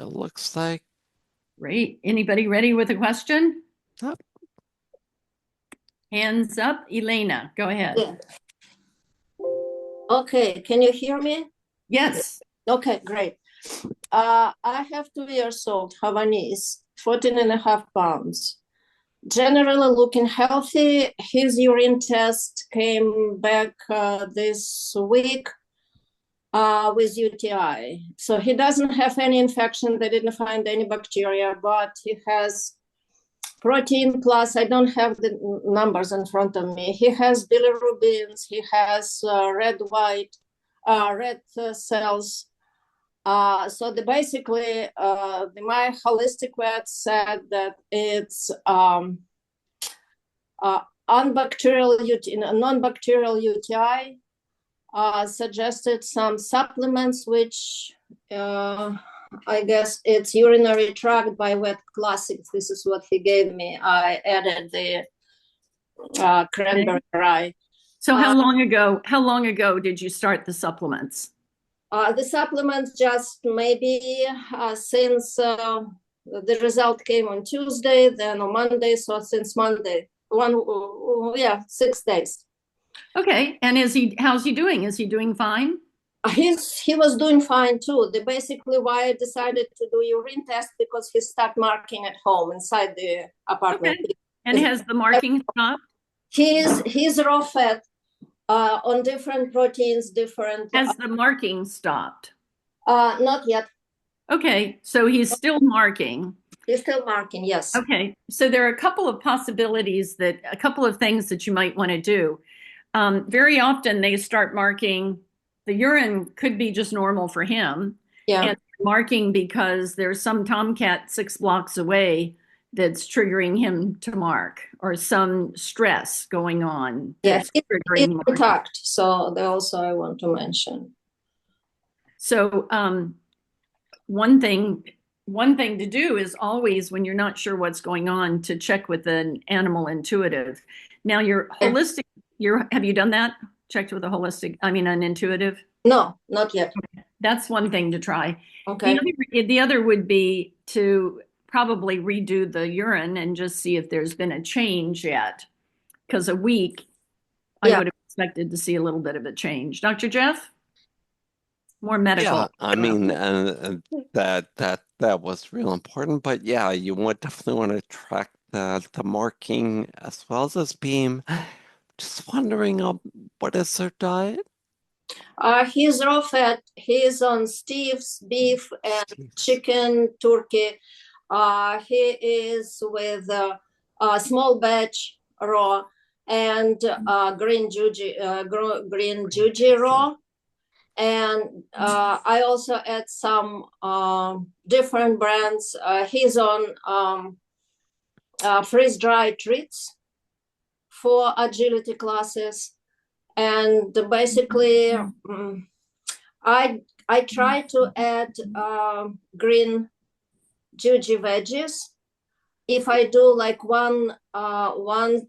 it looks like. Great. Anybody ready with a question? Oh, Hands up. Elena, go ahead. Yeah. Okay, can you hear me? Yes. Okay, great. I have 2 years old Havanese, 14 and a half pounds. Generally looking healthy. His urine test came back this week with UTI. So he doesn't have any infection. They didn't find any bacteria, but he has protein plus, I don't have the numbers in front of me. He has bilirubins, he has red cells. So basically, my holistic vet said that it's non-bacterial UTI, suggested some supplements, which I guess it's urinary tract by Wet Classics. This is what he gave me. I added the cranberry rye. So how long ago did you start the supplements? The supplements just maybe since the result came on Tuesday, then on Monday, so since Monday, 6 days. Okay. And how's he doing? Is he doing fine? He was doing fine too. Basically why I decided to do urine test, because he started marking at home inside the apartment. Okay. And has the marking stopped? He's raw fat on different proteins, different. Has the marking stopped? Not yet. Okay. So he's still marking. He's still marking, yes. Okay. So there are a couple of possibilities a couple of things that you might want to do. Very often they start marking. The urine could be just normal for him. Yeah. And marking because there's some tomcat 6 blocks away that's triggering him to mark, or some stress going on. Yes, it's triggering intact. So they also I want to mention. So one thing to do is always, when you're not sure what's going on, to check with an animal intuitive. Now your holistic, have you done that? Checked with an intuitive? No, not yet. Okay. That's one thing to try. Okay. The other would be to probably redo the urine and just see if there's been a change yet. Because a week, I would have expected to see a little bit of a change. Dr. Jeff? More medical. Yeah, I mean, that was real important, but yeah, you would definitely want to track the marking as well as this beam. Just wondering, what is their diet? He's raw fat. He's on steaks, beef, and chicken, turkey. He is with small batch raw and green juji raw. And I also add some different brands. He's on freeze-dried treats for agility classes. And basically, I try to add green juji veggies. If I do like one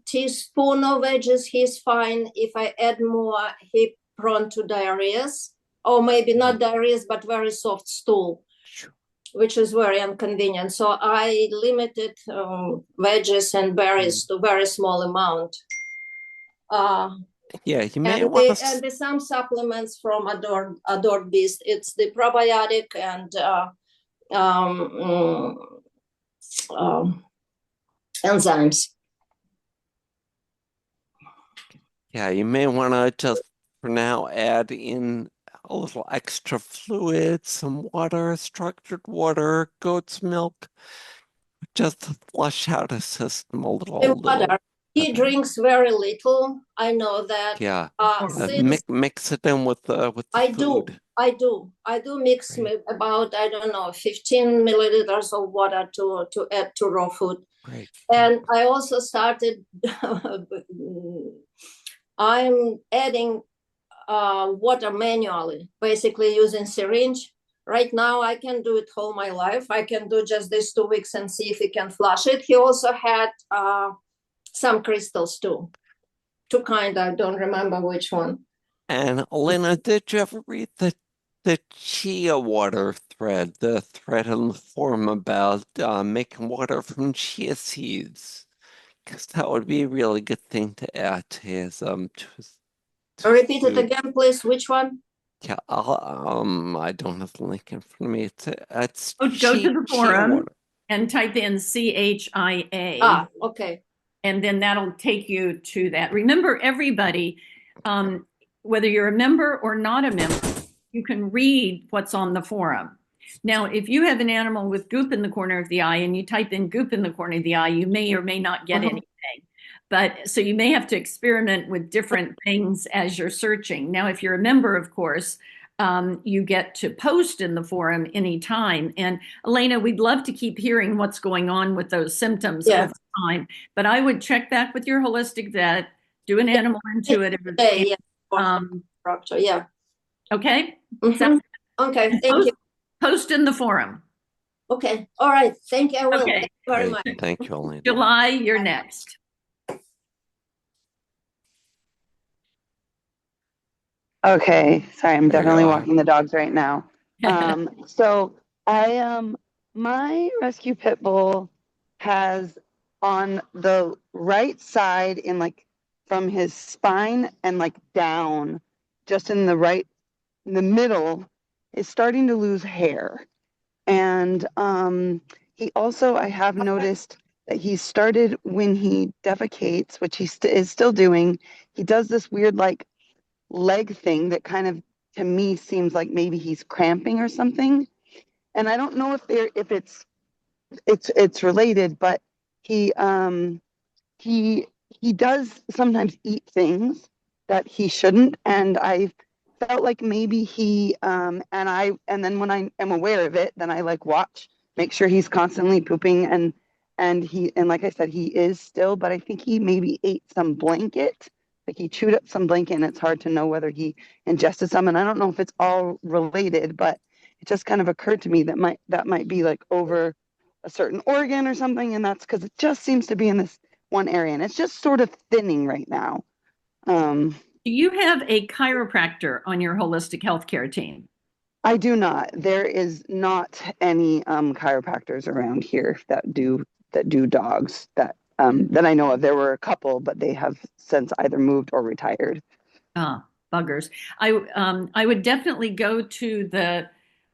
teaspoon of veggies, he's fine. If I add more, he prone to diarrheas, or maybe not diarrheas, but very soft stool, which is very inconvenient. So I limited veggies and berries to very small amount. Yeah, you may want to. And there's some supplements from Adored Beast. It's the probiotic and enzymes. Yeah, you may want to just for now add in a little extra fluid, some water, structured water, goat's milk, just to flush out his system a little. Water. He drinks very little. I know that. Yeah. Mix it in with the food. I do mix about, I don't know, 15 milliliters of water to add to raw food. Great. And I also started, I'm adding water manually, basically using syringe. Right now, I can do it all my life. I can do just these 2 weeks and see if he can flush it. He also had some crystals too. Two kind, I don't remember which one. And Elena, did you ever read the the chia water thread, the thread in the forum about making water from chia seeds, because that would be a really good thing to add to his Repeat it food. again, please. Which one? Yeah, I don't have the link in front of me. It's Go to the chia forum water. and type in CHIA. Okay. And then that'll take you to that. Remember, everybody, whether you're a member or not a member, you can read what's on the forum. Now, if you have an animal with goop in the corner of the eye and you type in goop in the corner of the eye, you may or may not get anything. But so you may have to experiment with different things as you're searching. Now, if you're a member, of course, you get to post in the forum anytime. And Elena, we'd love to keep hearing what's going on with those symptoms over time. But I would check back with your holistic vet, do an animal intuitive. Yeah. Yeah. Okay. Okay. Thank you. Post in the forum. Okay. All right. Thank you. I will. Okay. Thank you very much. Thank you, Elena. July, you're next. Okay, sorry, I'm There you definitely go. walking the dogs right now. So my rescue pit bull has on the right side in like from his spine and like down, just in the middle, is starting to lose hair. And he also, I have noticed that he started when he defecates, which he is still doing. He does this weird like leg thing that kind of to me seems like maybe he's cramping or something. And I don't know if it's related, but he he he does sometimes eat things that he shouldn't, and I felt like maybe he and then when I am aware of it, then I like watch, make sure he's constantly pooping, and like I said, he is still, but I think he maybe ate some blanket, like he chewed up some blanket, and it's hard to know whether he ingested some, and I don't know if it's all related, but it just kind of occurred to me that might be like over a certain organ or something, and that's because it just seems to be in this one area, and it's just sort of thinning right now. Do you have a chiropractor on your holistic healthcare team? I do not. There is not any chiropractors around here that do dogs that I know of. There were a couple, but they have since either moved or retired. Buggers. I would definitely go to the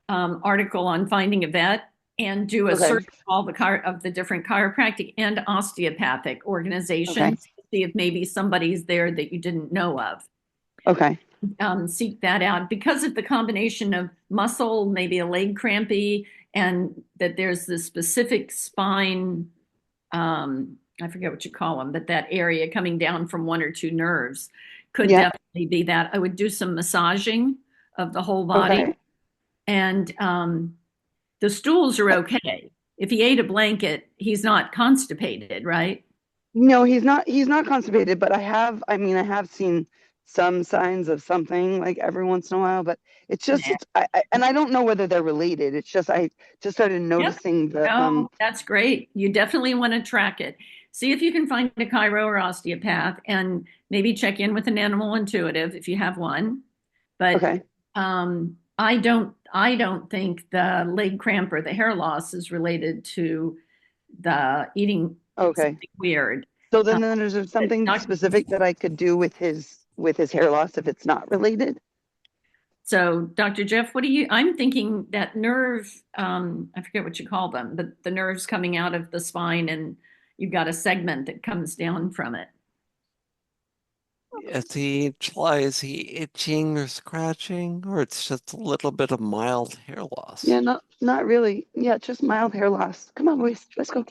article on finding a vet and do a search of all the different chiropractic and osteopathic organizations to see if maybe somebody's there that you didn't know of. Okay. Seek that out because of the combination of muscle, maybe a leg crampy, and that there's the specific spine. I forget what you call them, but that area coming down from one or two nerves could definitely be that. I would do some massaging of the whole body, and the stools are okay. If he ate a blanket, he's not constipated, right? No, he's not. He's not constipated, but I have seen some signs of something like every once in a while, but it's just, and I don't know whether they're related. It's just, I just started noticing the, that's great. You definitely want to track it. See if you can find a chiro or osteopath and maybe check in with an animal intuitive if you have one. But I don't think the leg cramp or the hair loss is related to the eating something weird. So then there's something specific that I could do with his hair loss if it's not related. So, Dr. Jeff, I'm thinking that nerve, I forget what you call them, but the nerves coming out of the spine and you've got a segment that comes down from it. Is he itching or scratching, or it's just a little bit of mild hair loss? Yeah, not really. Yeah, just mild hair loss. Come on, boys, let's go.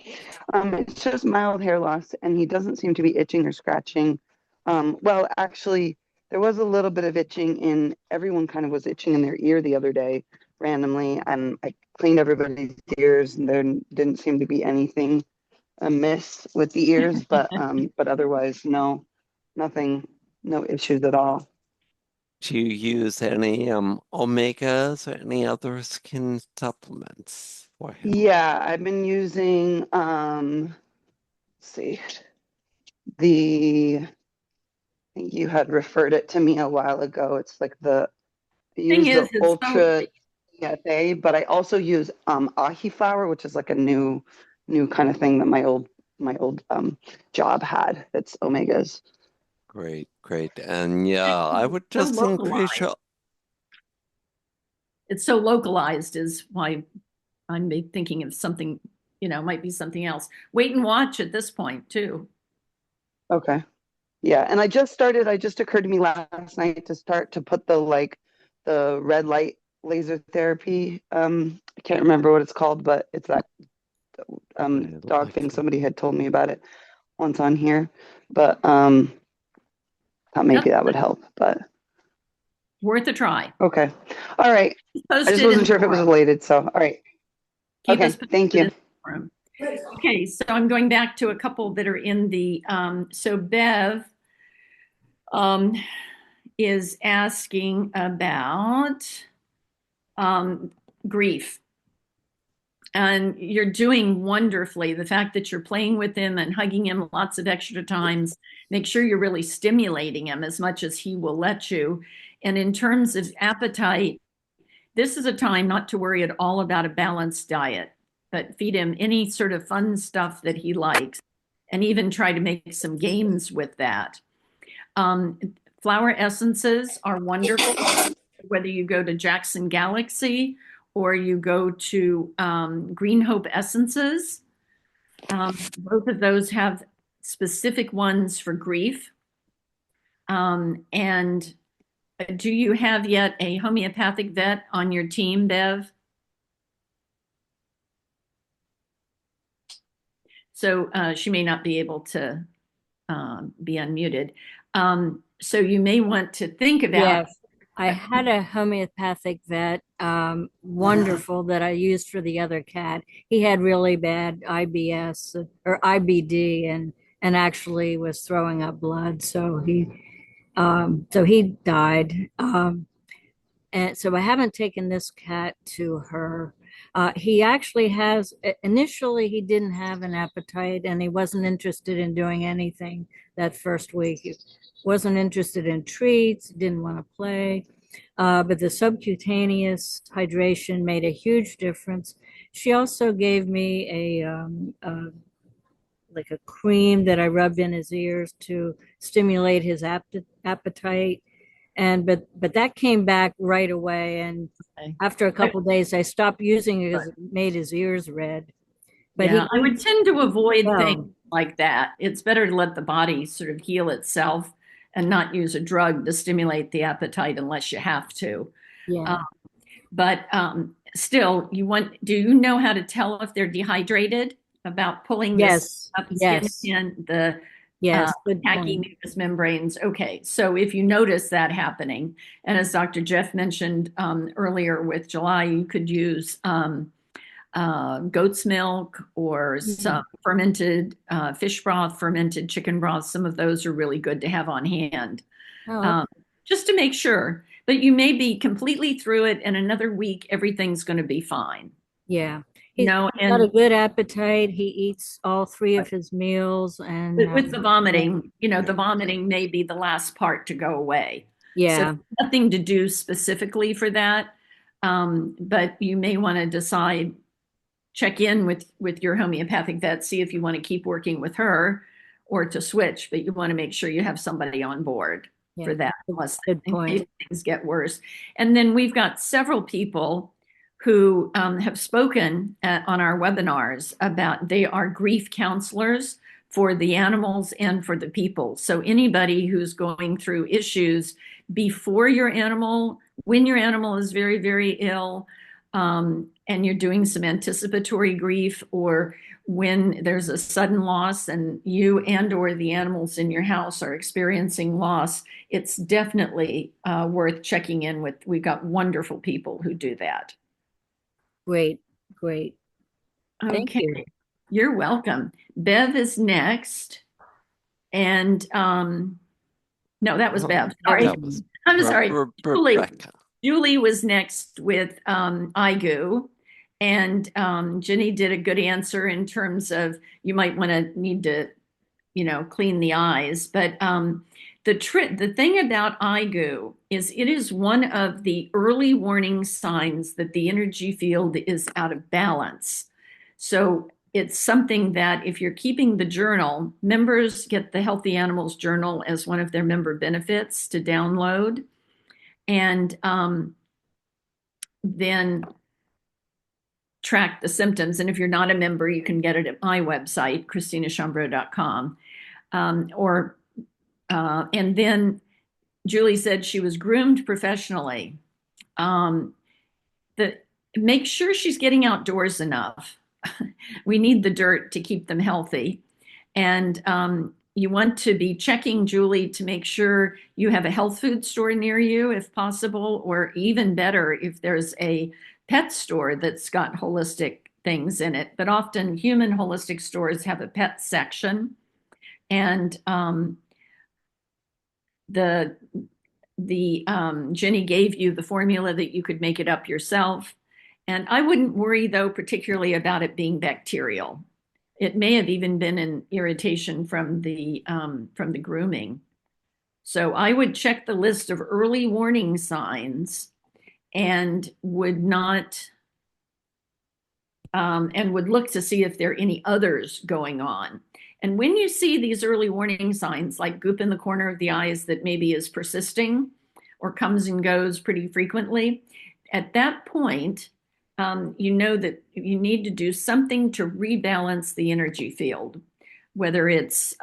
It's just mild hair loss, and he doesn't seem to be itching or scratching. Well, actually, there was a little bit of itching everyone kind of was itching in their ear the other day randomly, and I cleaned everybody's ears, and there didn't seem to be anything amiss with the ears, but otherwise, no, nothing, no issues at all. Do you use any omegas or any other skin supplements for him? Yeah, I've been using let's see, I think you had referred it to me a while ago. It's like the I Thing use is, the it's so Ultra EFA, but I also use ahi flour, which is like a new kind of thing that my old job had. It's omegas. Great, great. And yeah, I would so just increase localized. your, It's so localized is why I'm thinking of something, might be something else. Wait and watch at this point too. Okay. Yeah, and it just occurred to me last night to start to put the red light laser therapy. I can't remember what it's called, but it's that I dog like thing. it. Somebody had told me about it once on here, but thought Yep, maybe that would help. But worth a try. okay. All right. I just Posted in wasn't the sure if it was forum. related, so all right. Keep us Okay, posted thank in you. the forum. Okay, so I'm going back to a couple that are in the so Bev is asking about grief. And you're doing wonderfully. The fact that you're playing with him and hugging him lots of extra times, make sure you're really stimulating him as much as he will let you. And in terms of appetite, this is a time not to worry at all about a balanced diet, but feed him any sort of fun stuff that he likes and even try to make some games with that. Um, Flower essences are wonderful, whether you go to Jackson Galaxy or you go to Green Hope Essences. Both of those have specific ones for grief. And do you have yet a homeopathic vet on your team, Bev? So she may not be able to be unmuted. So you may want to think about. Yes, I had a homeopathic vet, wonderful, that I used for the other cat. He had really bad IBS or IBD, and actually was throwing up blood. So he died. And so I haven't taken this cat to her. He actually has, initially, he didn't have an appetite and he wasn't interested in doing anything that first week. He wasn't interested in treats, didn't want to play. But the subcutaneous hydration made a huge difference. She also gave me like a cream that I rubbed in his ears to stimulate his appetite, and but that came back right away, and Okay. after a couple of days I stopped using it because it made his ears red. But Yeah, I he would tend to avoid things well, like that. It's better to let the body sort of heal itself and not use a drug to stimulate the appetite unless you have to. yeah, But still, do you know how to tell if they're dehydrated about pulling this yes, up skin yes, and the yes, good tacky point. mucous membranes? Okay, so if you notice that happening, and as Dr. Jeff mentioned earlier with July, you could use goat's milk or some fermented fish broth, fermented chicken broth. Some of those are really good to have on hand, Oh, um, just to make sure. But you may be completely through it, and another week, everything's going to be fine. yeah, You know, he's got a and good appetite. He eats all three of his meals, and with the vomiting, the Yeah. vomiting may be the last part to go away. So yeah, nothing to do specifically for that. But you may want to decide, check in with your homeopathic vet, see if you want to keep working with her or to switch, but you want to make sure you have somebody on board yeah, for that, unless good in case point. things get worse. And then we've got several people who have spoken on our webinars about they are grief counselors for the animals and for the people. So anybody who's going through issues before your animal, when your animal is very, very ill, and you're doing some anticipatory grief, or when there's a sudden loss and you and or the animals in your house are experiencing loss, it's definitely worth checking in with. We've got wonderful people who do that. Great, great. Thank Okay, you. you're welcome. Bev is next. And no, that was Oh, Bev. Sorry. that was I'm sorry. Rebecca. Julie was next with IGU. And Jenny did a good answer in terms of you might want to need to, clean the eyes. But The thing about eye goo is it is one of the early warning signs that the energy field is out of balance. So it's something that if you're keeping the journal, members get the Healthy Animals Journal as one of their member benefits to download. And then track the symptoms. And if you're not a member, you can get it at my website, christinachambreau.com. And then Julie said she was groomed professionally. Make sure she's getting outdoors enough. We need the dirt to keep them healthy. And you want to be checking, Julie, to make sure you have a health food store near you if possible, or even better, if there's a pet store that's got holistic things in it. But often human holistic stores have a pet section. And Jenny gave you the formula that you could make it up yourself. And I wouldn't worry, though, particularly about it being bacterial. It may have even been an irritation from the grooming. So I would check the list of early warning signs and would not and would look to see if there are any others going on. And when you see these early warning signs, like goop in the corner of the eyes that maybe is persisting or comes and goes pretty frequently, at that point, you know that you need to do something to rebalance the energy field, whether it's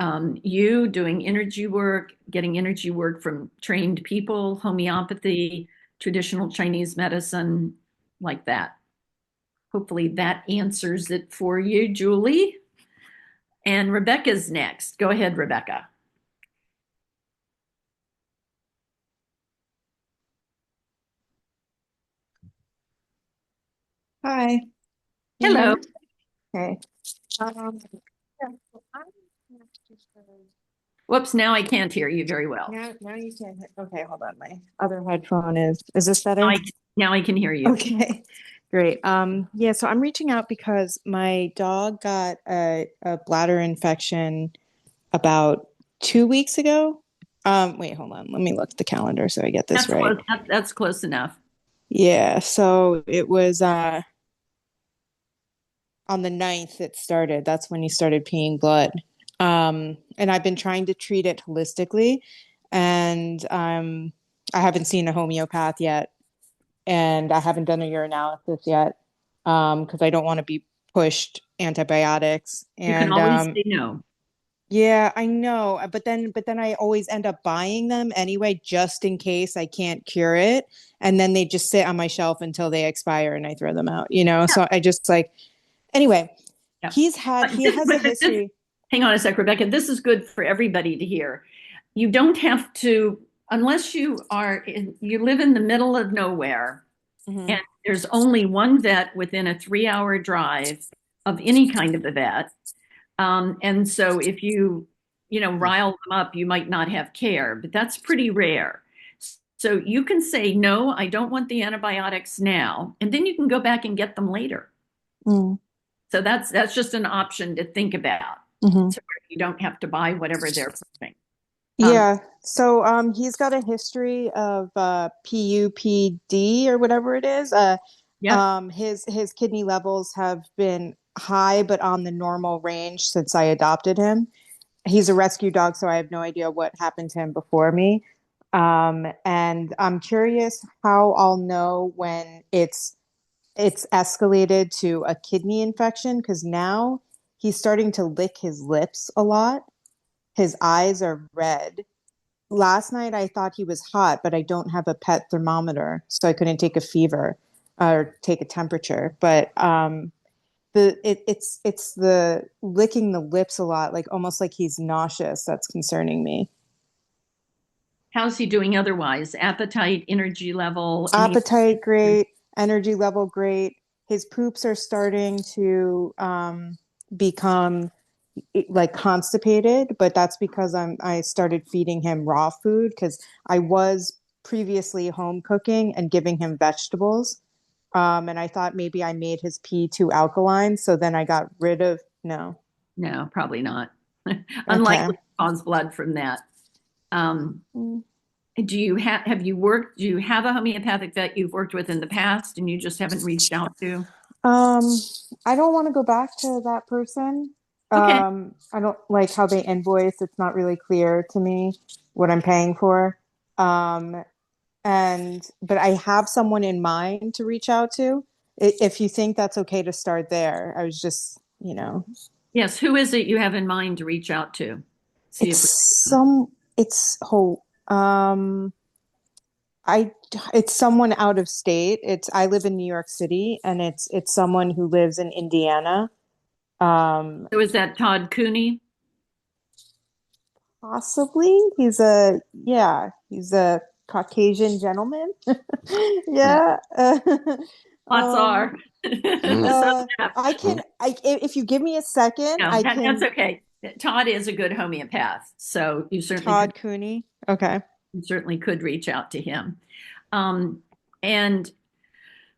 you doing energy work, getting energy work from trained people, homeopathy, traditional Chinese medicine, like that. Hopefully that answers it for you, Julie. And Rebecca's next. Go ahead, Rebecca. Hi. Hello. Okay. Whoops, now I can't hear you very well. Now you can. Okay, hold on. My other headphone is this better? Now I can hear you. Okay, great. Yeah, so I'm reaching out because my dog got a bladder infection about 2 weeks ago. Wait, hold on. Let me look at the calendar so I get this right. That's close enough. Yeah, so it was on the 9th it started. That's when he started peeing blood. And I've been trying to treat it holistically, and I haven't seen a homeopath yet, and I haven't done a urinalysis yet, because I don't want to be pushed antibiotics. You can always say no. Yeah, I know, but then I always end up buying them anyway, just in case I can't cure it, and then they just sit on my shelf until they expire and I throw them out, Yeah. So I just anyway, yeah. he has a history. Hang on a sec, Rebecca. This is good for everybody to hear. You don't have to, unless you live in the middle of nowhere, Mm-hmm. and there's only one vet within a 3-hour drive of any kind of a vet. And so if you rile them up, you might not have care, but that's pretty rare. So you can say, no, I don't want the antibiotics now. And then you can go back and get them later. Mm. So that's just an option to think about. Mm-hmm. So you don't have to buy whatever they're pushing. Yeah. So he's got a history of PUPD or whatever it is. His kidney levels have been high, but on the normal range since I adopted him. He's a rescue dog, so I have no idea what happened to him before me. And I'm curious how I'll know when it's escalated to a kidney infection, because now he's starting to lick his lips a lot. His eyes are red. Last night I thought he was hot, but I don't have a pet thermometer, so I couldn't take a fever or take a temperature. But it's the licking the lips a lot, like almost like he's nauseous. That's concerning me. How's he doing otherwise? Appetite, energy level? Appetite, great. Energy level, great. His poops are starting to become like constipated, but that's because I started feeding him raw food, because I was previously home cooking and giving him vegetables. And I thought maybe I made his pee too alkaline, so then I got rid of. No, probably not. Unlikely to cause blood from that. Mm. Do you have a homeopathic vet you've worked with in the past and you just haven't reached out to? I don't want to go back to that person. Okay. I don't like how they invoice. It's not really clear to me what I'm paying for. Um, but I have someone in mind to reach out to. If you think that's okay to start there, I was just, Yes. Who is it you have in mind to reach out to? See if we, it's whole, I it's someone out of state. I live in New York City, and it's someone who lives in Indiana. so is that Todd Cooney? Possibly. He's a Caucasian gentleman. Yeah. Yeah. Lots Um, are. Mm. So, if you give me a second, no, I that's can. okay. Todd is a good homeopath, so Todd Cooney. Okay. you certainly could reach out to him. And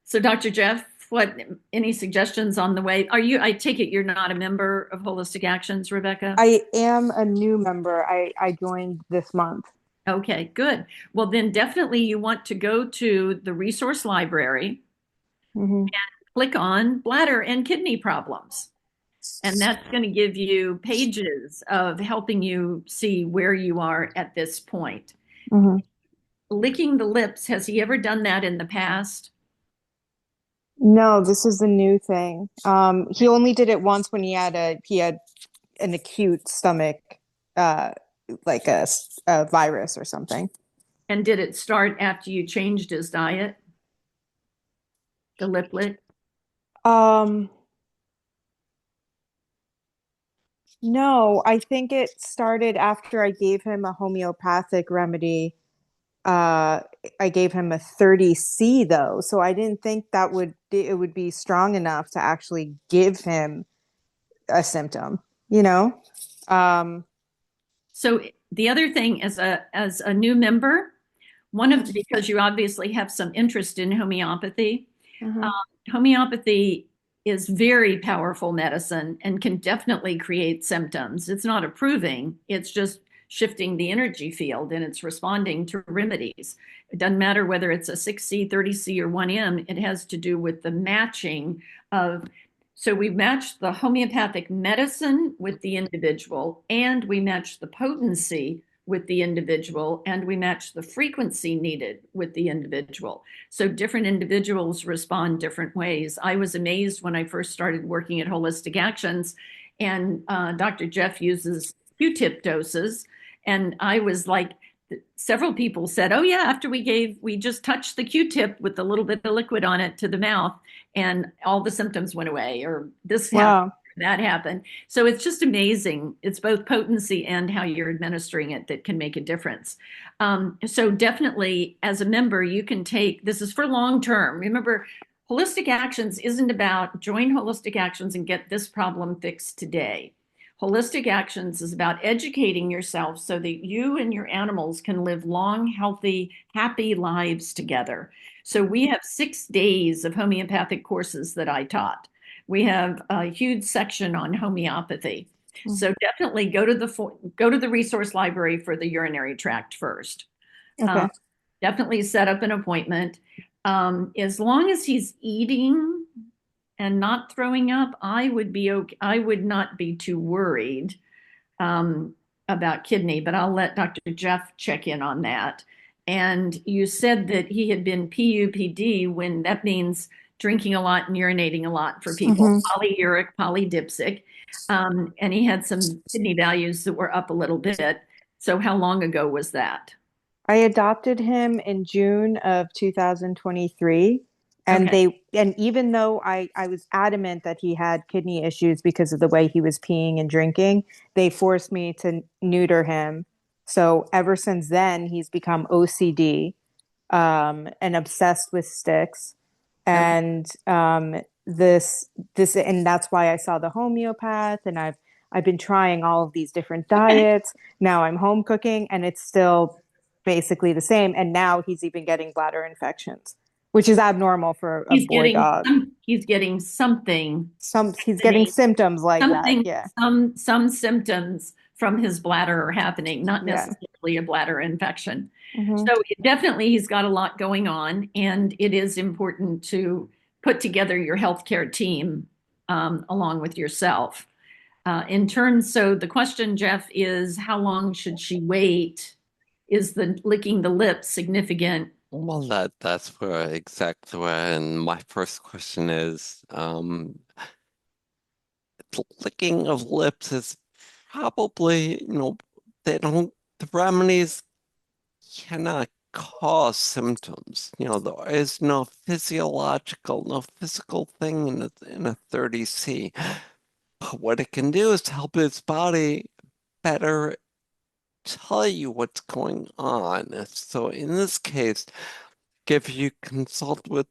so, Dr. Jeff, any suggestions on the way? I take it you're not a member of Holistic Actions, Rebecca? I am a new member. I joined this month. Okay, good. Well, then definitely you want to go to the resource library, Mm-hmm. click on bladder and kidney problems. And that's going to give you pages of helping you see where you are at this point. Mm-hmm. Licking the lips, has he ever done that in the past? No, this is a new thing. He only did it once when he had an acute stomach, uh, like a virus or something. And did it start after you changed his diet? The lip lick? Um, no, I think it started after I gave him a homeopathic remedy. Uh, I gave him a 30C though, so I didn't think it would be strong enough to actually give him a symptom, you know? Um, So the other thing as a new member, because you obviously have some interest in homeopathy, uh-huh. homeopathy is very powerful medicine and can definitely create symptoms. It's not approving, it's just shifting the energy field and it's responding to remedies. It doesn't matter whether it's a 6C, 30C, or 1M, it has to do with the matching of. So we match the homeopathic medicine with the individual, and we match the potency with the individual, and we match the frequency needed with the individual. So different individuals respond different ways. I was amazed when I first started working at Holistic Actions, and Dr. Jeff uses Q-tip doses, and I was like, several people said, "Oh yeah, after we just touched the Q-tip with a little bit of liquid on it to the mouth, and all the symptoms went away," or this happened, Wow. that happened. So it's just amazing. It's both potency and how you're administering it that can make a difference. So definitely, as a member, you can take this is for long term. Remember, Holistic Actions isn't about join Holistic Actions and get this problem fixed today. Holistic Actions is about educating yourself so that you and your animals can live long, healthy, happy lives together. So we have 6 days of homeopathic courses that I taught. We have a huge section on homeopathy. So definitely go to the resource library for the urinary tract first. Okay. Definitely set up an appointment. As long as he's eating and not throwing up, I would be okay. I would not be too worried about kidney, but I'll let Dr. Jeff check in on that. And you said that he had been PUPD, when that means drinking a lot and urinating a lot for people, polyuric, polydipsic. And he had some kidney values that were up a little bit. So how long ago was that? I adopted him in June of 2023. And Okay. even though I was adamant that he had kidney issues because of the way he was peeing and drinking, they forced me to neuter him. So ever since then, he's become OCD, and obsessed with sticks. Okay. And and that's why I saw the homeopath, and I've been trying all of these different diets. Now I'm home cooking, and it's still basically the same. And now he's even getting bladder infections, which is abnormal for a boy dog. He's getting something. He's getting symptoms like that. Something, Yeah. some symptoms from his bladder happening, not Yeah. necessarily a bladder infection. Mhm. So definitely he's got a lot going on, and it is important to put together your healthcare team along with yourself. So the question, Jeff, is how long should she wait? Is the licking the lips significant? Well, that's where exactly where, and my first question is, the licking of lips is probably, the remedies cannot cause symptoms. There is no physiological, no physical thing in a 30C. But what it can do is help his body better tell you what's going on. So in this case, if you consult with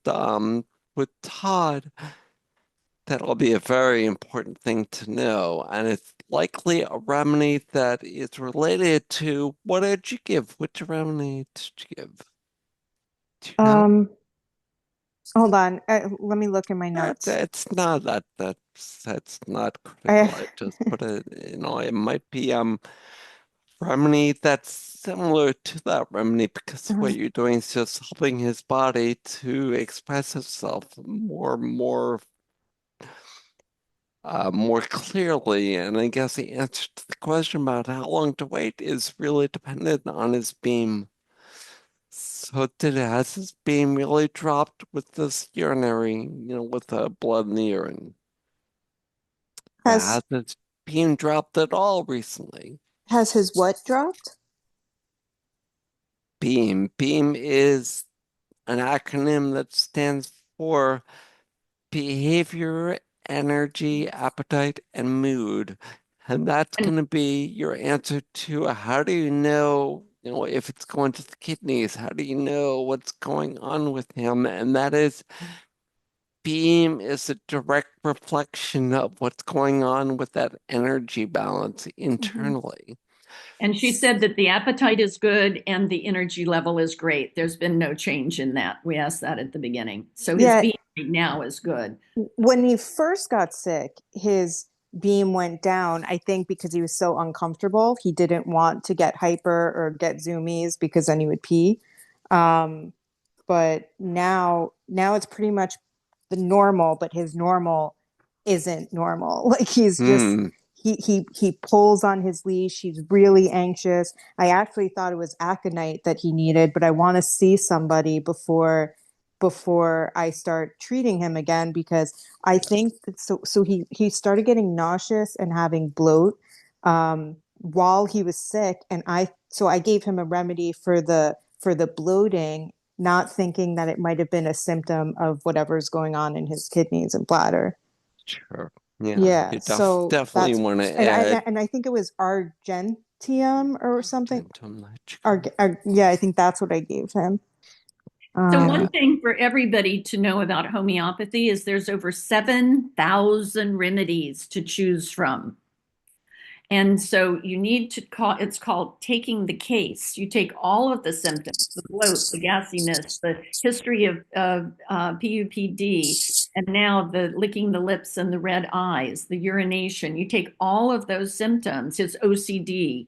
Todd, that'll be a very important thing to know. And it's likely a remedy that is related to what did you give? Which remedy did you give? Do you know? Um, hold on. Let me look in my notes. It's not that's not critical. I, I just put it, it might be remedy that's similar to that remedy because what you're doing is just helping his body to express itself more clearly. And I guess the answer to the question about how long to wait is really dependent on his beam. So has his beam really dropped with this urinary, with the blood in the urine? has Has his beam dropped at all recently? has his what dropped? Beam. Beam is an acronym that stands for behavior, energy, appetite, and mood. And that's And going to be your answer to how do if it's going to the kidneys? How do you know what's going on with him? And that is, beam is a direct reflection of what's going on with that energy balance internally. And she said that the appetite is good and the energy level is great. There's been no change in that. We asked that at the beginning. So his Yeah, being right now is good. when he first got sick, his beam went down, I think because he was so uncomfortable. He didn't want to get hyper or get zoomies because then he would pee. Um, but now it's pretty much the normal, but his normal isn't normal. Like he's just Hmm, he pulls on his leash. He's really anxious. I actually thought it was aconite that he needed, but I want to see somebody before I start treating him again because I think so he started getting nauseous and having bloat while he was sick, and I gave him a remedy for the bloating, not thinking that it might have been a symptom of whatever's going on in his kidneys and bladder. sure. Yeah, Yeah, you so definitely that's want to and add I think it was argentium or something. dental nitrogen. Yeah, I think that's what I gave him. So Yeah, one thing for everybody to know about homeopathy is there's over 7,000 remedies to choose from. And so you need to it's called taking the case. You take all of the symptoms, the bloat, the gassiness, the history of PUPD, and now the licking the lips and the red eyes, the urination. You take all of those symptoms, his OCD,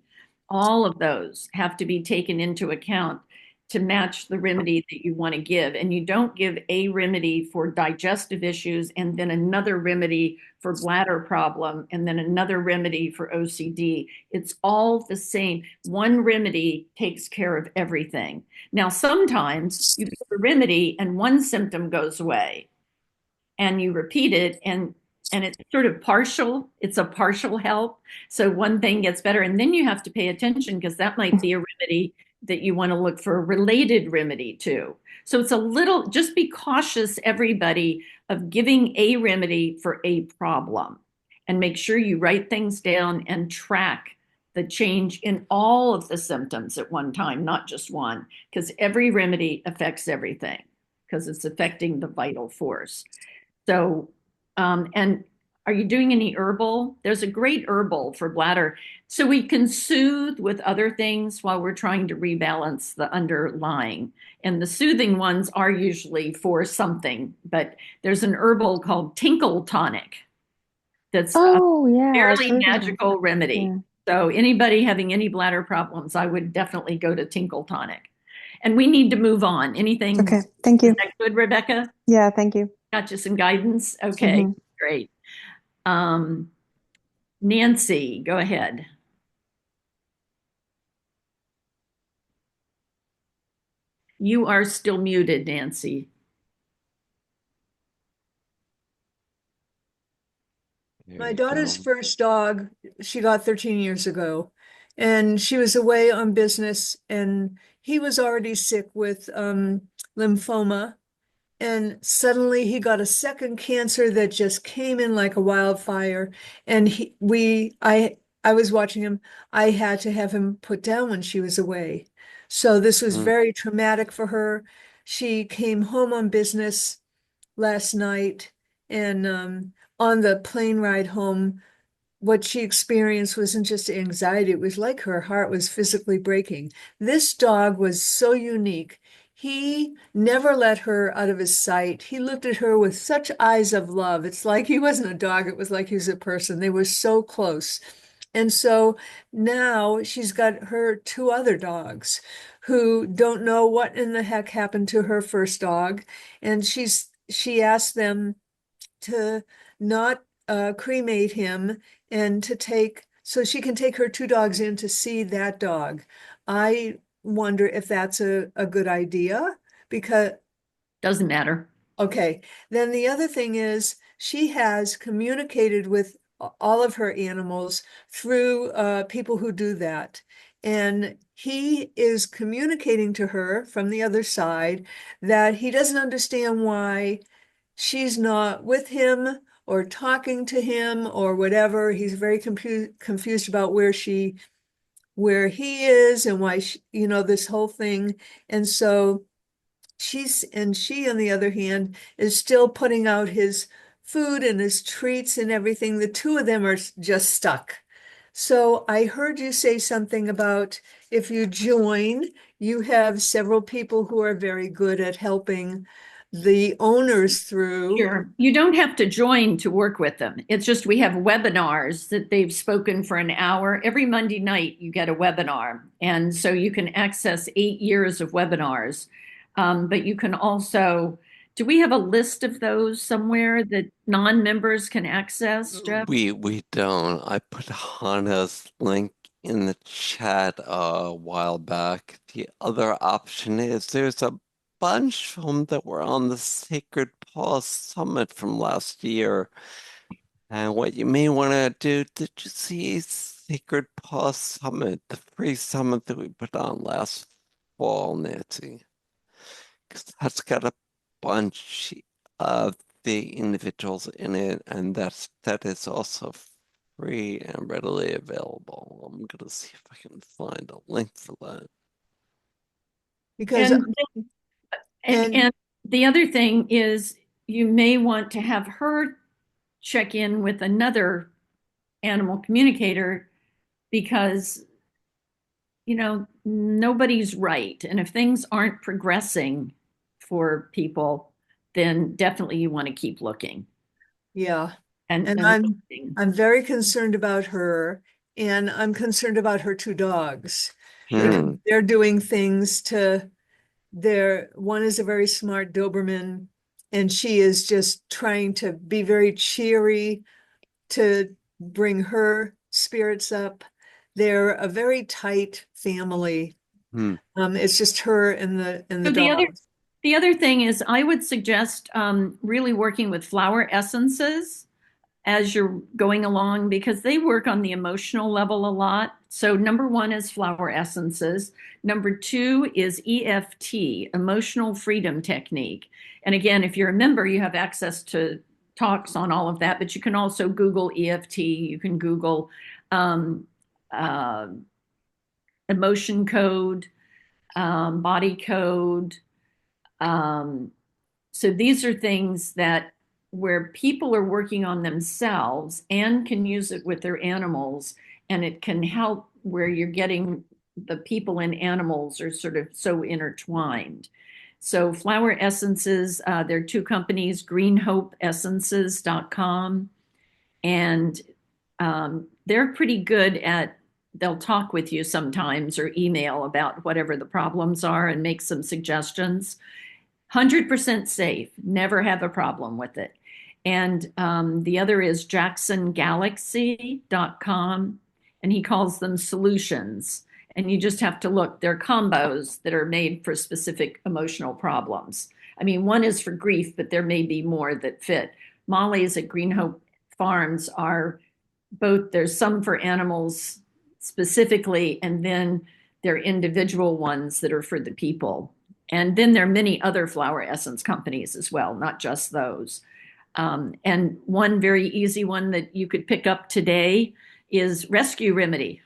all of those have to be taken into account to match the remedy that you want to give. And you don't give a remedy for digestive issues and then another remedy for bladder problem and then another remedy for OCD. It's all the same. One remedy takes care of everything. Now, sometimes you give a remedy and one symptom goes away and you repeat it and it's sort of partial. It's a partial help. So one thing gets better and then you have to pay attention because that might be a remedy that you want to look for a related remedy to. So it's a little, just be cautious, everybody, of giving a remedy for a problem and make sure you write things down and track the change in all of the symptoms at one time, not just one, because every remedy affects everything because it's affecting the vital force. So, and are you doing any herbal? There's a great herbal for bladder. So we can soothe with other things while we're trying to rebalance the underlying. And the soothing ones are usually for something, but there's an herbal called Tinkle Tonic that's a Oh yeah, I've fairly heard of that. magical remedy. Yeah. So anybody having any bladder problems, I would definitely go to Tinkle Tonic. And we need to move on. Anything? Okay, thank you. Is that good, Rebecca? Yeah, thank you. Got you some guidance? Okay, Mhm. great. Nancy, go ahead. You are still muted, Nancy. There My you daughter's go. first dog, she got 13 years ago, and she was away on business, and he was already sick with lymphoma. And suddenly he got a second cancer that just came in like a wildfire. And I was watching him. I had to have him put down when she was away. So this was Mm. very traumatic for her. She came home on business last night, and on the plane ride home, what she experienced wasn't just anxiety, it was like her heart was physically breaking. This dog was so unique. He never let her out of his sight. He looked at her with such eyes of love. It's like he wasn't a dog, it was like he was a person. They were so close. And so now she's got her two other dogs who don't know what in the heck happened to her first dog. And she asked them to not cremate him and to take, so she can take her two dogs in to see that dog. I wonder if that's a good idea because, Doesn't matter. okay. Then the other thing is she has communicated with all of her animals through people who do that. And he is communicating to her from the other side that he doesn't understand why she's not with him or talking to him or whatever. He's very confused about where he is and why this whole thing. And so she, on the other hand, is still putting out his food and his treats and everything. The two of them are just stuck. So I heard you say something about if you join, you have several people who are very good at helping the owners through. Sure. You don't have to join to work with them. It's just we have webinars that they've spoken for an hour. Every Monday night, you get a webinar. And so you can access 8 years of webinars. But you can also, do we have a list of those somewhere that non-members can access, Jeff? We don't. I put Hannah's link in the chat a while back. The other option is there's a bunch of them that were on the Sacred Paw Summit from last year. And what you may want to do, did you see Sacred Paw Summit, the free summit that we put on last fall, Nancy? Because that's got a bunch of the individuals in it, and that is also free and readily available. I'm gonna see if I can find a link for that. Because And, and and the other thing is you may want to have her check in with another animal communicator because nobody's right. And if things aren't progressing for people, then definitely you want to keep looking. yeah, And and I'm very concerned about her, and I'm concerned about her two dogs. Hmm. They're doing things to one is a very smart Doberman, and she is just trying to be very cheery to bring her spirits up. They're a very tight family. Hmm. It's just her and the so dogs. the other thing is I would suggest really working with flower essences as you're going along because they work on the emotional level a lot. So number one is flower essences. Number two is EFT, emotional freedom technique. And again, if you're a member, you have access to talks on all of that, but you can also Google EFT. You can Google um, uh, emotion code, body code. Um, so these are things that where people are working on themselves and can use it with their animals, and it can help where you're getting the people and animals are sort of so intertwined. So flower essences, there are two companies, greenhopeessences.com, and they're pretty good at they'll talk with you sometimes or email about whatever the problems are and make some suggestions. 100% safe, never have a problem with it. And the other is jacksongalaxy.com, and he calls them solutions. And you just have to look, they're combos that are made for specific emotional problems. I mean, one is for grief, but there may be more that fit. Molly's at Green Hope Farms are both, there's some for animals specifically, and then there are individual ones that are for the people. And then there are many other flower essence companies as well, not just those. And one very easy one that you could pick up today is Rescue Remedy.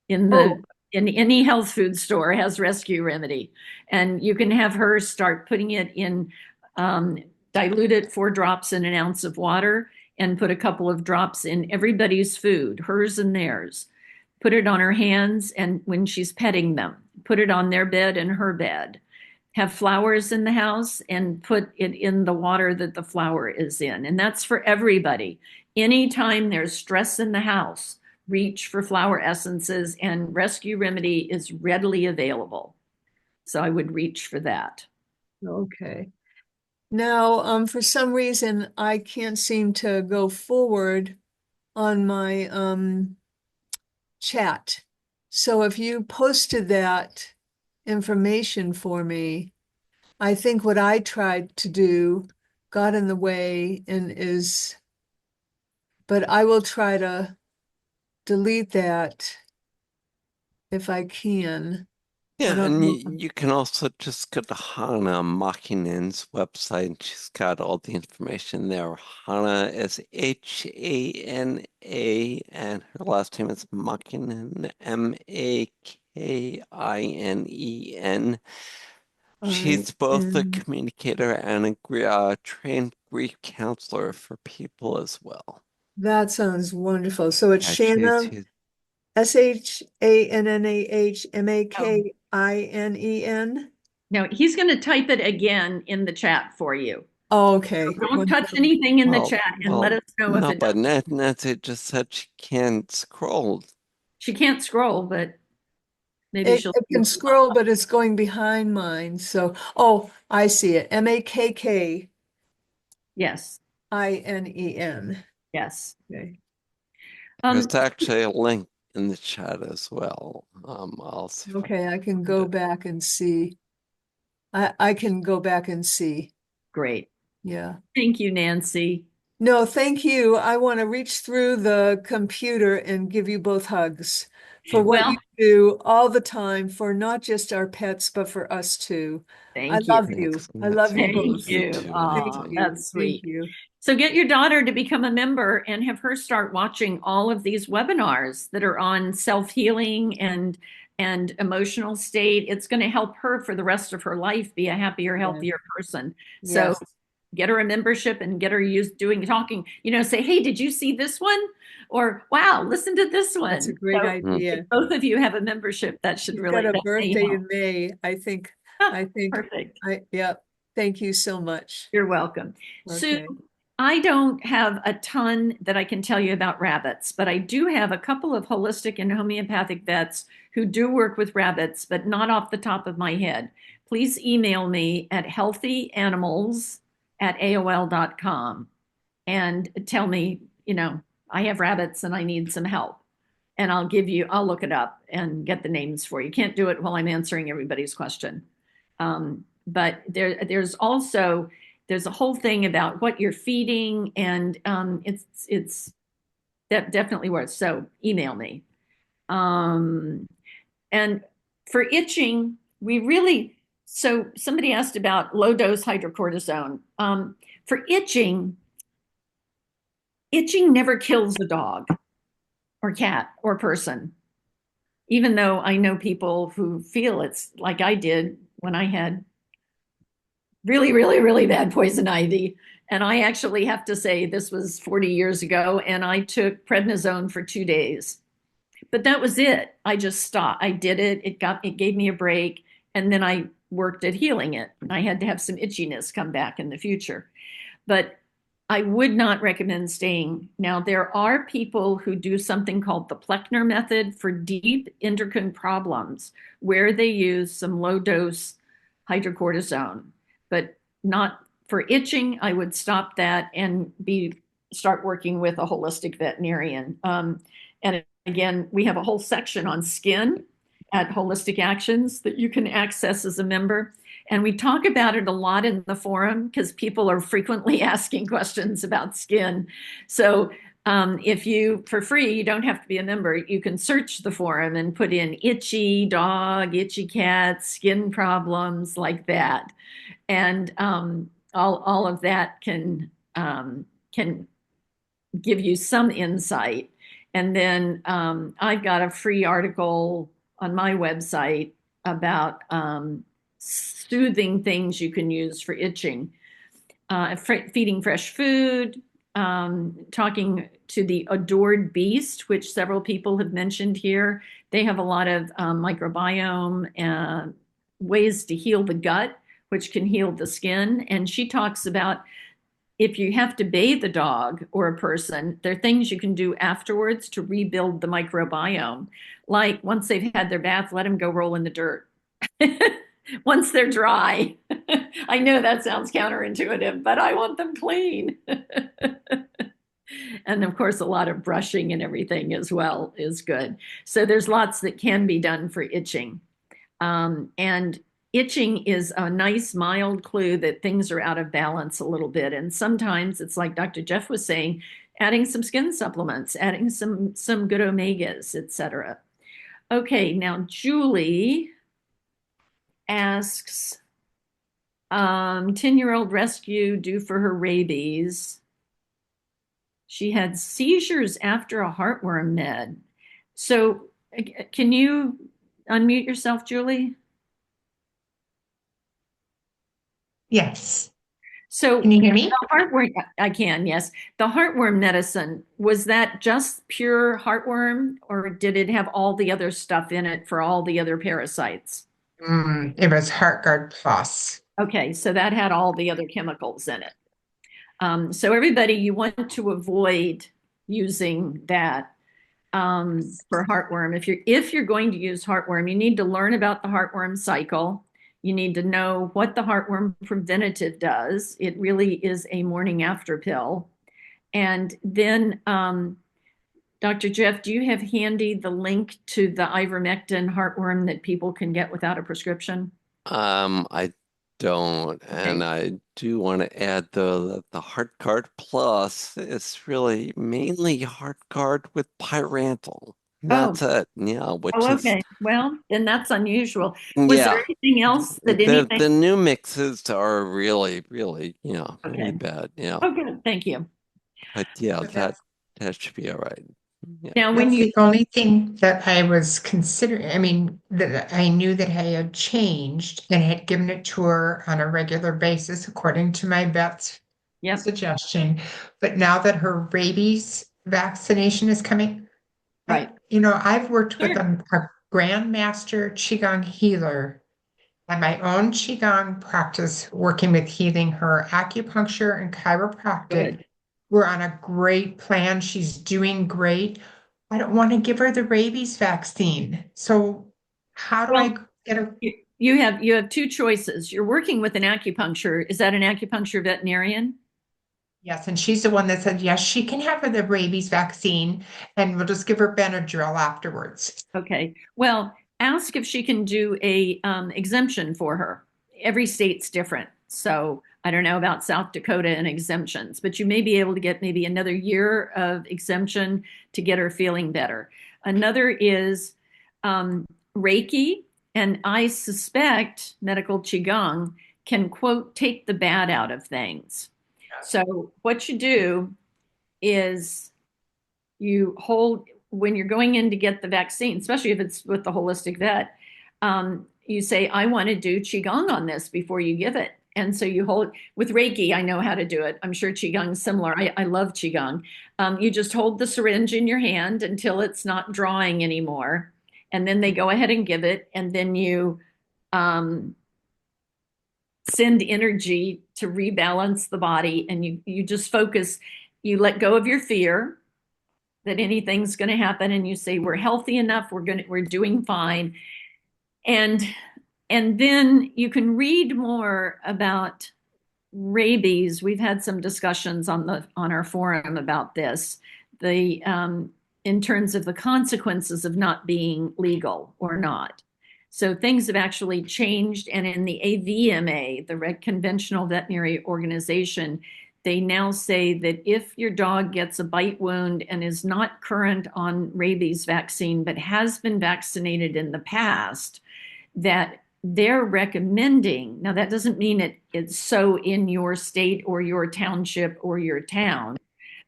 In any health food store has Rescue Remedy, and you can have her start putting it in, dilute it 4 drops in an ounce of water, and put a couple of drops in everybody's food, hers and theirs. Put it on her hands, and when she's petting them, put it on their bed and her bed. Have flowers in the house and put it in the water that the flower is in. And that's for everybody. Anytime there's stress in the house, reach for flower essences, and Rescue Remedy is readily available. So I would reach for that. Okay. Now, for some reason, I can't seem to go forward on my chat. So if you posted that information for me, I think what I tried to do got in the way but I will try to delete that if I can. Yeah, and you can also just go to Hannah Mackinen's website. She's got all the information there. Hannah is Hana, and her last name is Makkinen, Makinen. She's both a communicator and a trained grief counselor for people as well. That sounds wonderful. So it's Yeah, Shanna, she's SHANNAHMAKINEN. Now he's going to type it again in the chat for you. Oh, okay. So don't touch anything in the chat and let us know if it but doesn't. Nancy just said she can't scroll. She can't scroll, but maybe It she'll. can scroll, but it's going behind mine. So, oh, I see it. MAKKINEN. Yes. Yes. Okay. There's actually a link in the chat as well. I'll see. Okay, I can go back and see. I can go back and see. Great. Yeah. Thank you, Nancy. No, thank you. I want to reach through the computer and give you both hugs for what you do all the time for not just our pets, but for us too. I love you. I love you both. Thank you. Oh, that's sweet. Thank you. So get your daughter to become a member and have her start watching all of these webinars that are on self-healing and emotional state. It's going to help her for the rest of her life be a happier, healthier person. So get her a membership and get her talking, say, hey, did you see this one? Or, wow, listen to this one. That's a great idea. If both of you have a membership, that should really got a birthday in May. I think perfect. Yeah. Thank you so much. You're welcome. Okay. Sue, I don't have a ton that I can tell you about rabbits, but I do have a couple of holistic and homeopathic vets who do work with rabbits, but not off the top of my head. Please email me at healthyanimals@aol.com and tell me, I have rabbits and I need some help. And I'll look it up and get the names for you. Can't do it while I'm answering everybody's question. But there's a whole thing about what you're feeding, and that definitely works. So email me. And for itching, so somebody asked about low dose hydrocortisone. For itching never kills a dog or cat or person, even though I know people who feel it's like I did when I had really, really, really bad poison ivy. And I actually have to say this was 40 years ago, and I took prednisone for 2 days. But that was it. I just stopped. I did it. It gave me a break, and then I worked at healing it. I had to have some itchiness come back in the future. But I would not recommend staying. Now, there are people who do something called the Pleckner method for deep endocrine problems, where they use some low dose hydrocortisone, but not for itching. I would stop that and start working with a holistic veterinarian. And again, we have a whole section on skin at Holistic Actions that you can access as a member. And we talk about it a lot in the forum because people are frequently asking questions about skin. So if you, for free, you don't have to be a member, you can search the forum and put in itchy dog, itchy cat, skin problems like that. And all of that can give you some insight. And then I've got a free article on my website about soothing things you can use for itching, feeding fresh food, talking to the adored beast, which several people have mentioned here. They have a lot of microbiome ways to heal the gut, which can heal the skin. And she talks about if you have to bathe a dog or a person, there are things you can do afterwards to rebuild the microbiome. Like once they've had their bath, let them go roll in the dirt. Once they're dry. I know that sounds counterintuitive, but I want them clean. And of course, a lot of brushing and everything as well is good. So there's lots that can be done for itching. And itching is a nice mild clue that things are out of balance a little bit. And sometimes it's like Dr. Jeff was saying, adding some skin supplements, adding some good omegas, etc. Okay, now Julie asks, 10-year-old rescue due for her rabies. She had seizures after a heartworm med. So can you unmute yourself, Julie? Yes. So can you hear me? The heartworm, I can, yes. The heartworm medicine, was that just pure heartworm or did it have all the other stuff in it for all the other parasites? It was HeartGuard Plus. Okay, so that had all the other chemicals in it. So everybody, you want to avoid using that for heartworm. If you're going to use heartworm, you need to learn about the heartworm cycle. You need to know what the heartworm preventative does. It really is a morning after pill. And then, Dr. Jeff, do you have handy the link to the ivermectin heartworm that people can get without a prescription? I don't, and I do want to add though that the HeartGuard Plus is really mainly HeartGuard with pyrantel. That's it. Yeah, which Oh, is okay. Well, then that's unusual. Was there yeah. anything else that The anything? new mixes are really, really, really Okay. bad. Yeah. Oh, good. Thank you. But yeah, So that should be all right. Yeah. Now, when that's you, the only thing that I was considering. I mean, that I knew that I had changed and had given it to her on a regular basis, according to my vet's yep, suggestion. But now that her rabies vaccination is coming, right. I've worked with Sure. a grandmaster Qigong healer and my own Qigong practice, working with healing her acupuncture and chiropractic. Good. We're on a great plan. She's doing great. I don't want to give her the rabies vaccine. So how do I Well, get her? you have two choices. You're working with an acupuncture. Is that an acupuncture veterinarian? Yes, and she's the one that said, yes, she can have her the rabies vaccine, and we'll just give her Benadryl afterwards. Okay. Well, ask if she can do a exemption for her. Every state's different. So I don't know about South Dakota and exemptions, but you may be able to get maybe another year of exemption to get her feeling better. Another is Reiki, and I suspect medical Qigong can, quote, take the bad out of things. So what you do is you hold, when you're going in to get the vaccine, especially if it's with the holistic vet, you say, I want to do Qigong on this before you give it. And so you hold, with Reiki, I know how to do it. I'm sure Qigong's similar. I love Qigong. You just hold the syringe in your hand until it's not drawing anymore. And then they go ahead and give it. And then you send energy to rebalance the body, and you just focus, you let go of your fear that anything's going to happen, and you say we're healthy enough, we're doing fine. And then you can read more about rabies. We've had some discussions on our forum about this, in terms of the consequences of not being legal or not. So things have actually changed, and in the AVMA, the Conventional Veterinary Organization, they now say that if your dog gets a bite wound and is not current on rabies vaccine but has been vaccinated in the past, that they're recommending, now that doesn't mean it's so in your state or your township or your town,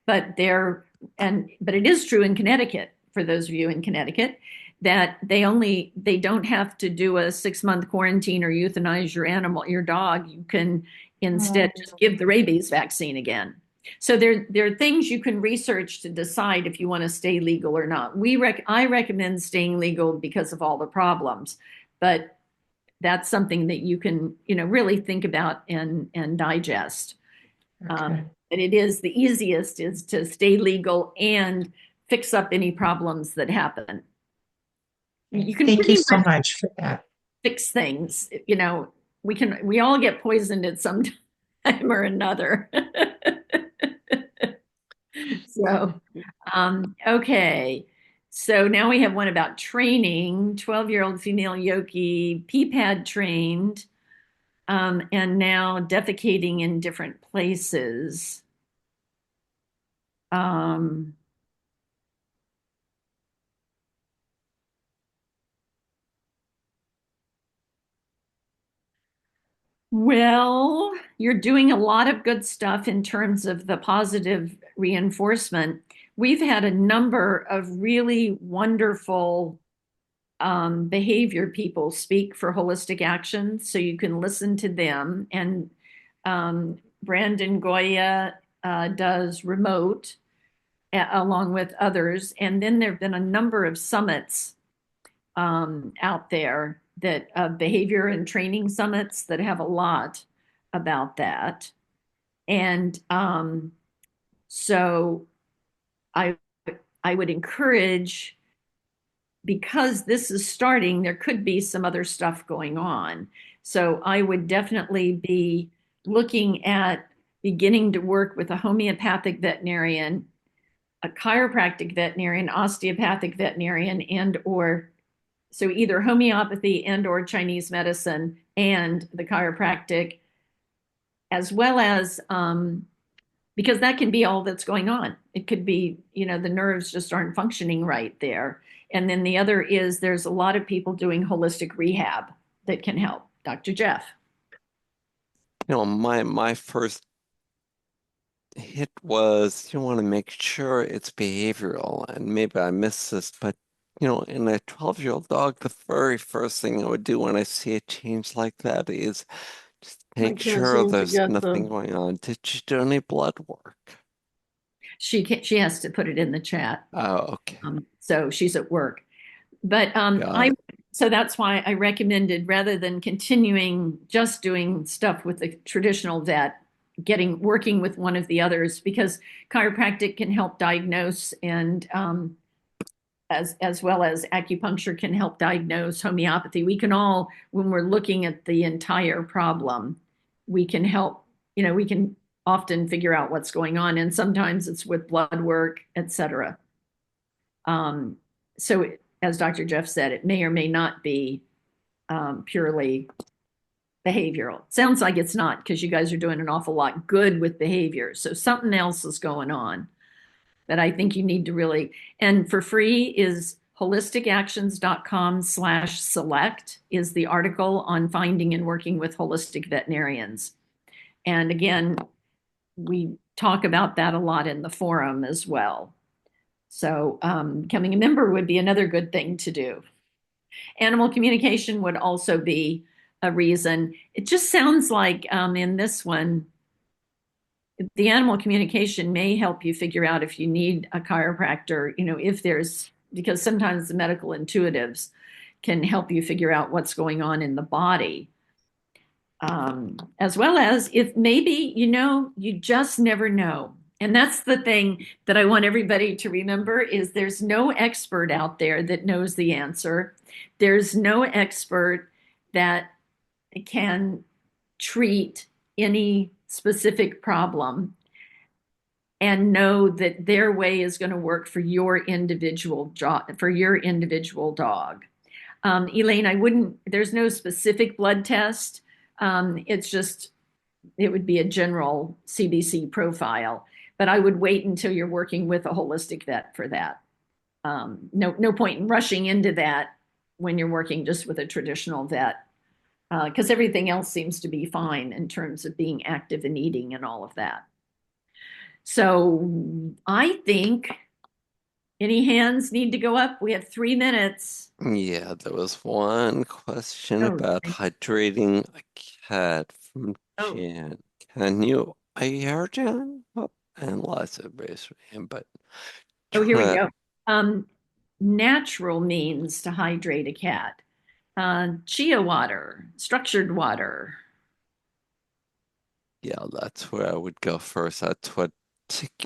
but it is true in Connecticut, for those of you in Connecticut, that they don't have to do a 6-month quarantine or euthanize your dog. You can instead just give the rabies vaccine again. So there are things you can research to decide if you want to stay legal or not. I recommend staying legal because of all the problems, but that's something that you can, really think about and digest. Okay. And it is the easiest is to stay legal and fix up any problems that happen. You can Thank you pretty so much much for that. fix things. We all get poisoned at some time or another. So, okay. So now we have one about training, 12-year-old female yogi, pee-pad trained, and now defecating in different places. Well, you're doing a lot of good stuff in terms of the positive reinforcement. We've had a number of really wonderful behavior people speak for Holistic Action, so you can listen to them. And Brandon Goya does remote along with others. And then there have been a number of summits out there that behavior and training summits that have a lot about that. And so I would encourage, because this is starting, there could be some other stuff going on. So I would definitely be looking at beginning to work with a homeopathic veterinarian, a chiropractic veterinarian, osteopathic veterinarian, so either homeopathy and or Chinese medicine and the chiropractic, as well as, because that can be all that's going on. It could be, the nerves just aren't functioning right there. And then the other is there's a lot of people doing holistic rehab that can help. Dr. Jeff. My first hit was you want to make sure it's behavioral, and maybe I missed this, but in a 12-year-old dog, the very first thing I would do when I see a change like that is just make sure there's nothing going on. Did you do any blood work? She has to put it in the chat. Oh, okay. So she's at work. But so that's why I recommended, rather than continuing just doing stuff with the traditional vet, working with one of the others, because chiropractic can help diagnose, and as well as acupuncture can help diagnose, homeopathy. We can all, when we're looking at the entire problem, we can help, we can often figure out what's going on. And sometimes it's with blood work, etc. So as Dr. Jeff said, it may or may not be purely behavioral. Sounds like it's not, because you guys are doing an awful lot good with behavior. So something else is going on that I think you need to really, and for free is holisticactions.com/select is the article on finding and working with holistic veterinarians. And again, we talk about that a lot in the forum as well. So becoming a member would be another good thing to do. Animal communication would also be a reason. It just sounds like in this one, the animal communication may help you figure out if you need a chiropractor, because sometimes the medical intuitives can help you figure out what's going on in the body. as well as if maybe, you just never know. And that's the thing that I want everybody to remember is there's no expert out there that knows the answer. There's no expert that can treat any specific problem and know that their way is going to work for your individual job, for your individual dog. Elaine, there's no specific blood test. It would be a general CBC profile, but I would wait until you're working with a holistic vet for that. No point in rushing into that when you're working just with a traditional vet, because everything else seems to be fine in terms of being active and eating and all of that. So I think any hands need to go up. We have 3 minutes. Yeah, there was one question about hydrating a cat from Jan. Are you here, Jan? Oh, and Liza raised her hand, but here we go. Natural means to hydrate a cat. Chia water, structured water. Yeah, that's where I would go first. That's what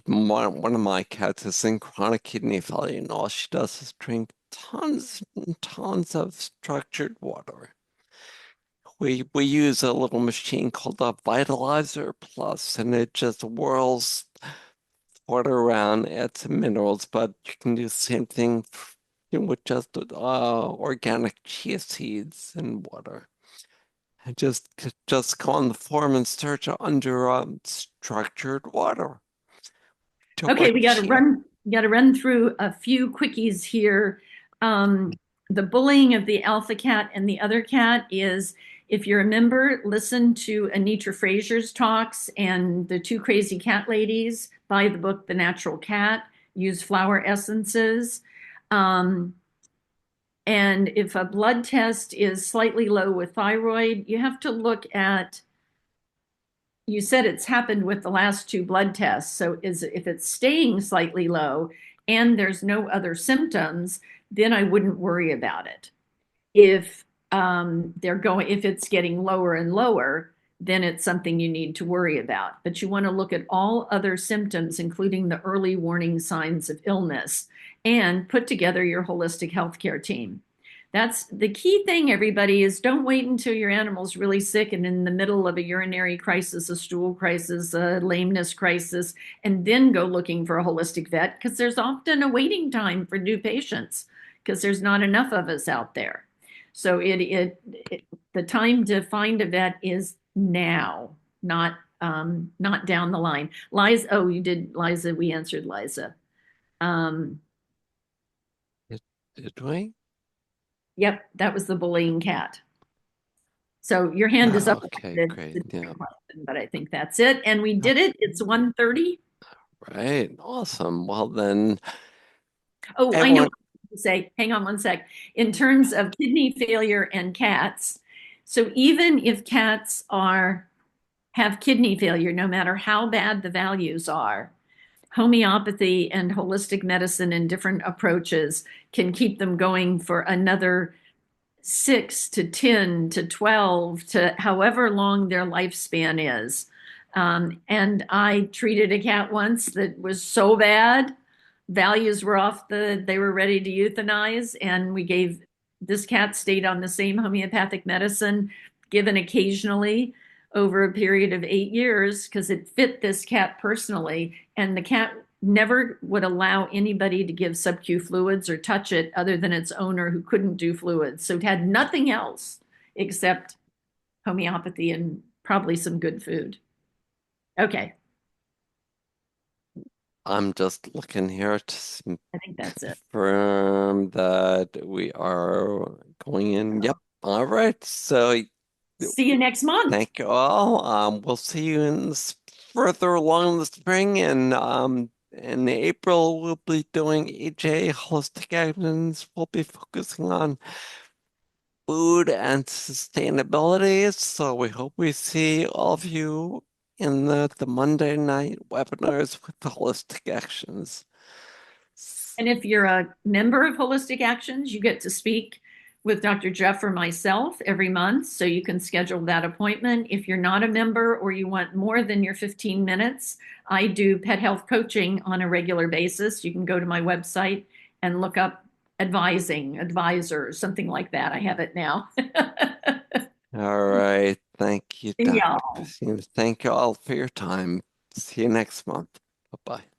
one of my cats is in chronic kidney failure, and all she does is drink tons and tons of structured water. We use a little machine called a Vitalizer Plus, and it just whirls water around, adds some minerals, but you can do the same thing with just organic chia seeds and water. And just go on the form and search under structured water. Okay, we got to run through a few quickies here. The bullying of the alpha cat and the other cat is, if you're a member, listen to Anitra Fraser's talks and the Two Crazy Cat Ladies, buy the book The Natural Cat, use flower essences. And if a blood test is slightly low with thyroid, you have to look at, you said it's happened with the last 2 blood tests. So if it's staying slightly low and there's no other symptoms, then I wouldn't worry about it. If if it's getting lower and lower, then it's something you need to worry about. But you want to look at all other symptoms, including the early warning signs of illness, and put together your holistic healthcare team. That's the key thing, everybody, is don't wait until your animal's really sick and in the middle of a urinary crisis, a stool crisis, a lameness crisis, and then go looking for a holistic vet, because there's often a waiting time for new patients because there's not enough of us out there. So the time to find a vet is now, not down the line. Liza, oh, you did, Liza. We answered Liza. Did we? Yep, that was the bullying cat. So your hand is up. Okay, great. Yeah. But I think that's it. And we did it. It's 1:30. Right. Awesome. Well, then. Oh, I know what to say. Hang on one sec. In terms of kidney failure and cats, so even if cats have kidney failure, no matter how bad the values are, homeopathy and holistic medicine and different approaches can keep them going for another 6 to 10 to 12 to however long their lifespan is. And I treated a cat once that was so bad, values were off they were ready to euthanize. And this cat stayed on the same homeopathic medicine given occasionally over a period of 8 years because it fit this cat personally. And the cat never would allow anybody to give sub-Q fluids or touch it other than its owner, who couldn't do fluids. So it had nothing else except homeopathy and probably some good food. Okay. I'm just looking here to I think that's it. confirm that we are going in. Yep. All right. So see you next month. Thank you all. We'll see you further along in the spring, and in April we'll be doing EJ Holistic Actions. We'll be focusing on food and sustainability. So we hope we see all of you in the Monday night webinars with the Holistic Actions. And if you're a member of Holistic Actions, you get to speak with Dr. Jeff or myself every month, so you can schedule that appointment. If you're not a member or you want more than your 15 minutes, I do pet health coaching on a regular basis. You can go to my website and look up advisor, something like that. I have it now. All right. Thank you, Dr. Yeah. Christina. Thank you all for your time. See you next month. Bye-bye.